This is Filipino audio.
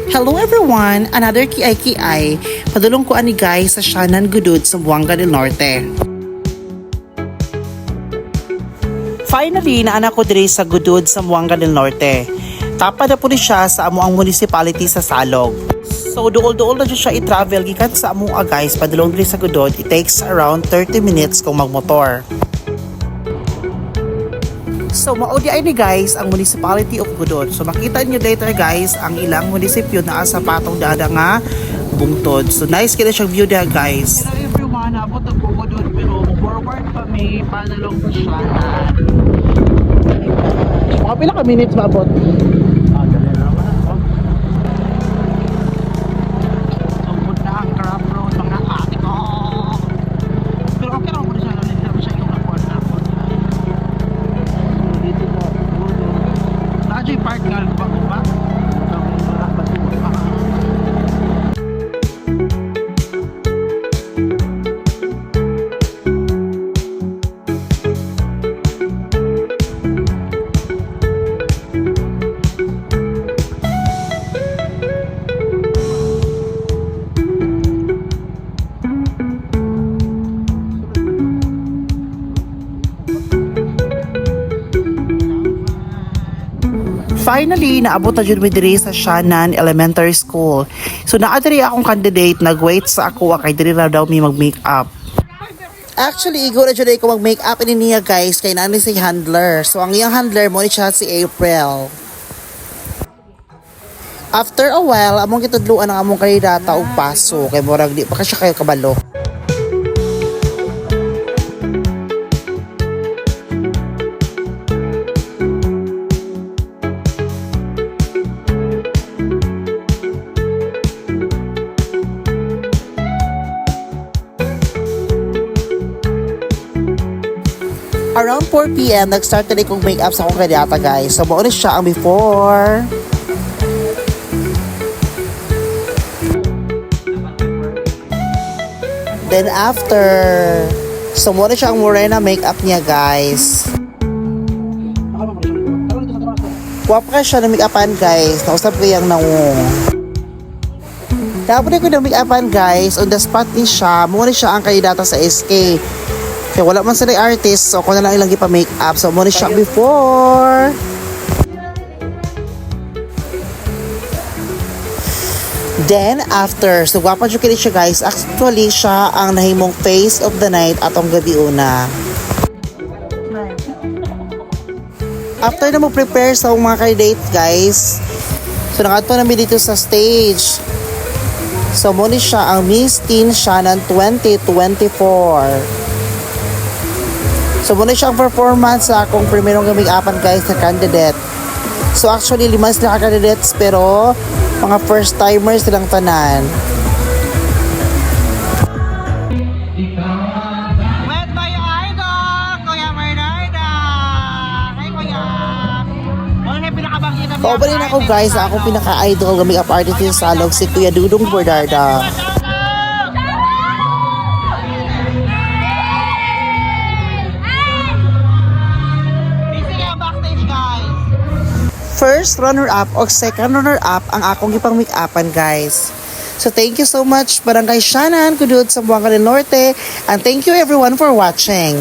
Hello everyone! Another kiay-kiay. Padulong ko ani guys sa Sianan Gudud sa Buanga del Norte. Finally, naanak ko diri sa Gudud sa Buanga del Norte. Tapad na po siya sa amuang municipality sa Salog. So duol-duol na siya i-travel gikan sa amua guys. Padulong diri sa Gudud. It takes around 30 minutes kung magmotor. So maudi ay ni guys ang municipality of Gudod. So makita niyo later guys ang ilang munisipyo na sa patong dada nga bungtod. So nice kaya siyang view there guys. Hello everyone, abot ang Gudod pero forward pa may panalong pa siya. So mga pila ka minutes maabot? Dali na naman ako. Sumod na ang crab road mga ate ko. Pero okay lang mo siya na siya yung nakuha na ako. Najay park nga ba ko ba? Finally, naabot na dyan diri sa Sianan Elementary School. So naadiri akong candidate, nag-wait sa ako kay diri na daw mi mag-makeup. Actually, igo na dyan ko mag-makeup ini niya guys, kay nani si handler. So ang iyang handler mo ni siya si April. After a while, among kitudluan ang among kandidata og paso, kay murag di pa ka siya kayo kabalo. Around 4 PM, nag-start na kong make-up sa akong kandidata guys. So, mauna siya ang before. Then after. So, mauna siya ang morena make-up niya guys. Wapa ka siya na make-upan guys. Nausap ko yung nangong. Tapos ko na make-upan guys. On the spot ni siya. Mauna siya ang kandidata sa SK. Kaya wala man sila artist, so ako na lang ilang ipa-makeup. So, muna siya before. Then, after. So, gwapa siya siya guys. Actually, siya ang nahimong face of the night atong gabi una. After na mo prepare sa mga candidate guys, so nakato namin dito sa stage. So, muna siya ang Miss Teen Sianan 2024. So, muna siyang performance sa akong primerong gamig-apan guys na candidate. So, actually, 5 sila ka-candidates pero mga first-timers silang tanan. Met by idol, Kuya Bernarda! Hey, Kuya! Ano na pinakabangkita niya? Paubalin ako guys sa akong pinaka-idol gamig-up artist sa Salog, si Kuya Dudong Bernarda. First runner-up o second runner-up ang akong ipang make-upan guys. So thank you so much Barangay Sianan Gudud sa Buanga del Norte, and thank you everyone for watching.